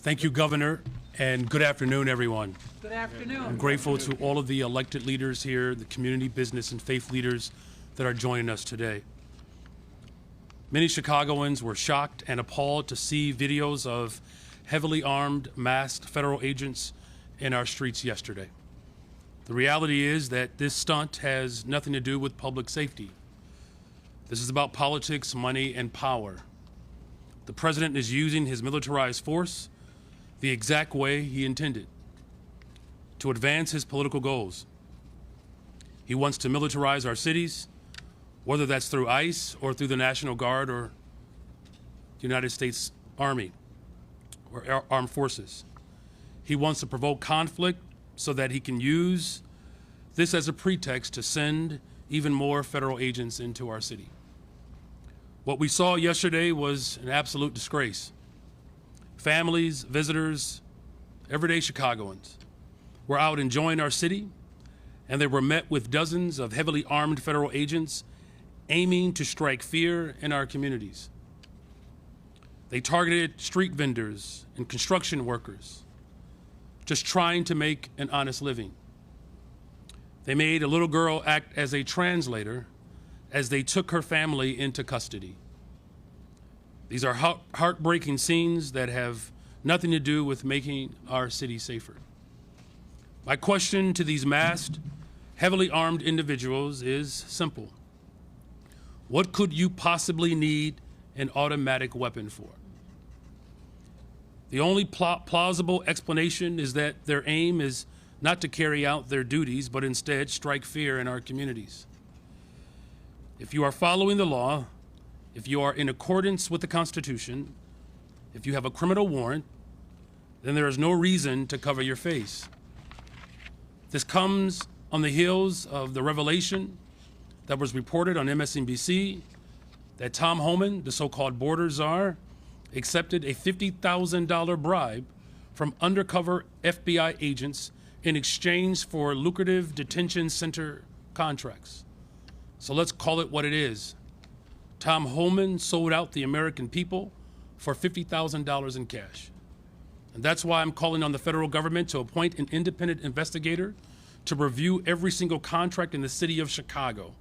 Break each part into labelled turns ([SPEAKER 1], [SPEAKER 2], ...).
[SPEAKER 1] Thank you, Governor, and good afternoon, everyone.
[SPEAKER 2] Good afternoon.
[SPEAKER 1] I'm grateful to all of the elected leaders here, the community, business, and faith leaders that are joining us today. Many Chicagoans were shocked and appalled to see videos of heavily armed, masked federal agents in our streets yesterday. The reality is that this stunt has nothing to do with public safety. This is about politics, money, and power. The president is using his militarized force the exact way he intended, to advance his political goals. He wants to militarize our cities, whether that's through ICE or through the National Guard or the United States Army or armed forces. He wants to provoke conflict so that he can use this as a pretext to send even more federal agents into our city. What we saw yesterday was an absolute disgrace. Families, visitors, everyday Chicagoans were out enjoying our city, and they were met with dozens of heavily armed federal agents aiming to strike fear in our communities. They targeted street vendors and construction workers, just trying to make an honest living. They made a little girl act as a translator as they took her family into custody. These are heartbreaking scenes that have nothing to do with making our city safer. My question to these masked, heavily armed individuals is simple. What could you possibly need an automatic weapon for? The only plausible explanation is that their aim is not to carry out their duties, but instead strike fear in our communities. If you are following the law, if you are in accordance with the Constitution, if you have a criminal warrant, then there is no reason to cover your face. This comes on the heels of the revelation that was reported on MSNBC that Tom Homan, the so-called border czar, accepted a $50,000 bribe from undercover FBI agents in exchange for lucrative detention center contracts. So let's call it what it is. Tom Homan sold out the American people for $50,000 in cash. And that's why I'm calling on the federal government to appoint an independent investigator to review every single contract in the city of Chicago,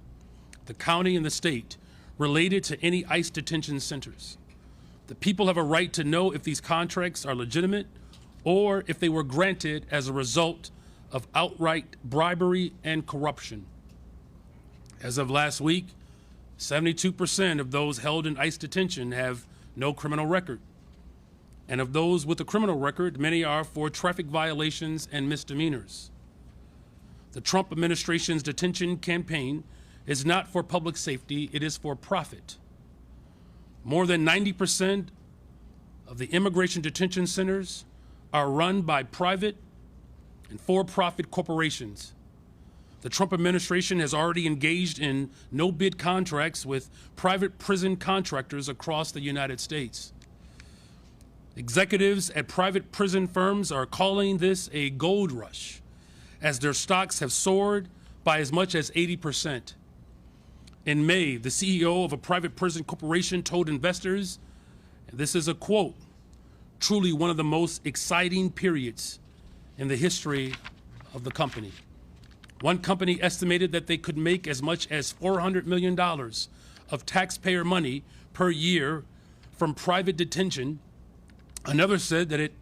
[SPEAKER 1] the county and the state, related to any ICE detention centers. The people have a right to know if these contracts are legitimate or if they were granted as a result of outright bribery and corruption. As of last week, 72% of those held in ICE detention have no criminal record. And of those with a criminal record, many are for traffic violations and misdemeanors. The Trump administration's detention campaign is not for public safety, it is for profit. More than 90% of the immigration detention centers are run by private and for-profit corporations. The Trump administration has already engaged in no-bid contracts with private prison contractors across the United States. Executives at private prison firms are calling this a gold rush, as their stocks have soared by as much as 80%. In May, the CEO of a private prison corporation told investors, and this is a quote, "Truly one of the most exciting periods in the history of the company." One company estimated that they could make as much as $400 million of taxpayer money per year from private detention. Another said that it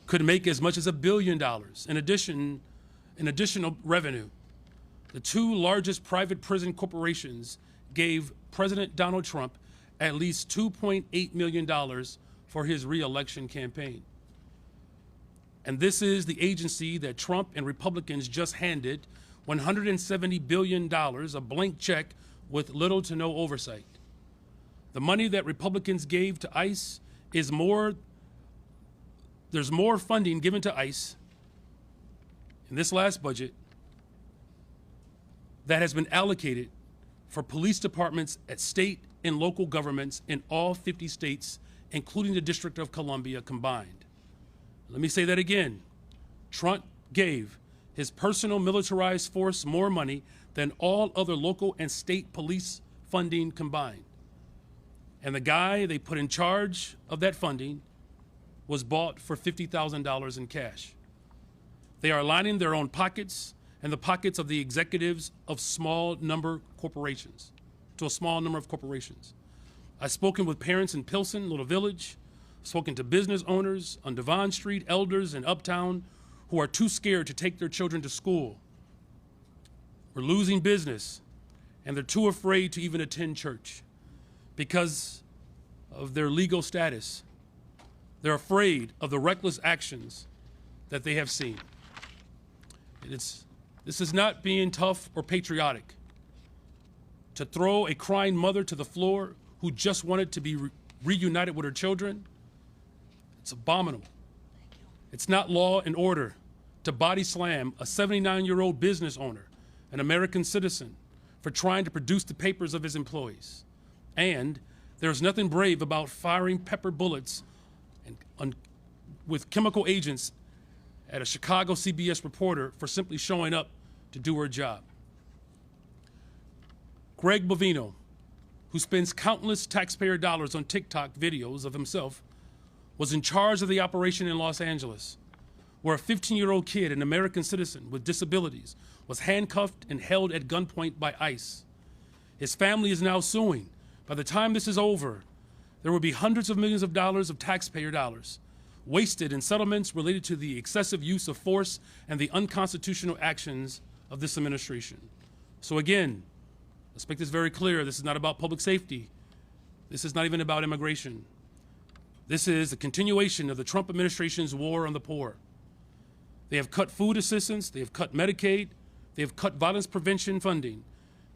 [SPEAKER 1] could make as much as $1 billion in additional revenue. The two largest private prison corporations gave President Donald Trump at least $2.8 million for his re-election campaign. And this is the agency that Trump and Republicans just handed $170 billion, a blank check with little to no oversight. The money that Republicans gave to ICE is there's more funding given to ICE in this last budget that has been allocated for police departments at state and local governments in all 50 states, including the District of Columbia combined. Let me say that again. Trump gave his personal militarized force more money than all other local and state police funding combined. And the guy they put in charge of that funding was bought for $50,000 in cash. They are lining their own pockets and the pockets of the executives of to a small number of corporations. I've spoken with parents in Pilsen, Little Village, spoken to business owners on Devon Street, elders in Uptown who are too scared to take their children to school. We're losing business, and they're too afraid to even attend church because of their legal status. They're afraid of the reckless actions that they have seen. This is not being tough or patriotic. To throw a crying mother to the floor who just wanted to be reunited with her children, it's abominable. It's not law and order to body slam a 79-year-old business owner, an American citizen, for trying to produce the papers of his employees. And there's nothing brave about firing pepper bullets with chemical agents at a Chicago CBS reporter for simply showing up to do her job. Greg Bovino, who spends countless taxpayer dollars on TikTok videos of himself, was in charge of the operation in Los Angeles, where a 15-year-old kid, an American citizen with disabilities, was handcuffed and held at gunpoint by ICE. His family is now suing. By the time this is over, there will be hundreds of millions of dollars of taxpayer dollars wasted in settlements related to the excessive use of force and the unconstitutional actions of this administration. So again, let's make this very clear. This is not about public safety. This is not even about immigration. This is a continuation of the Trump administration's war on the poor. They have cut food assistance, they have cut Medicaid, they have cut violence prevention funding.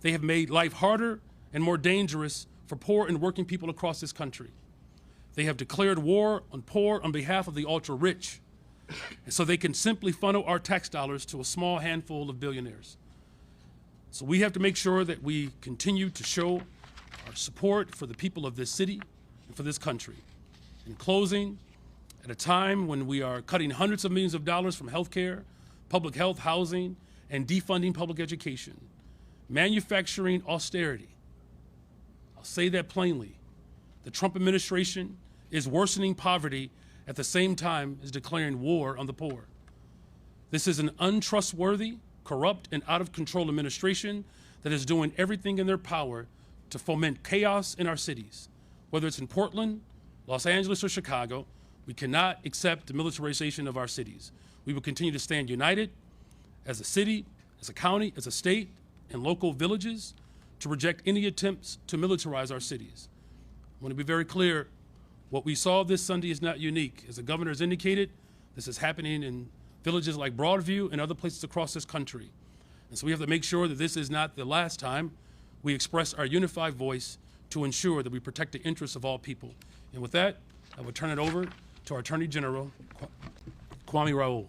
[SPEAKER 1] They have made life harder and more dangerous for poor and working people across this country. They have declared war on poor on behalf of the ultra-rich, and so they can simply funnel our tax dollars to a small handful of billionaires. So we have to make sure that we continue to show our support for the people of this city and for this country. In closing, at a time when we are cutting hundreds of millions of dollars from healthcare, public health, housing, and defunding public education, manufacturing austerity, I'll say that plainly, the Trump administration is worsening poverty at the same time as declaring war on the poor. This is an untrustworthy, corrupt, and out-of-control administration that is doing everything in their power to foment chaos in our cities. Whether it's in Portland, Los Angeles, or Chicago, we cannot accept the militarization of our cities. We will continue to stand united as a city, as a county, as a state, and local villages to reject any attempts to militarize our cities. I want to be very clear, what we saw this Sunday is not unique. As the governor has indicated, this is happening in villages like Broadview and other places across this country. And so we have to make sure that this is not the last time we express our unified voice to ensure that we protect the interests of all people. And with that, I will turn it over to our Attorney General, Kwame Raoul.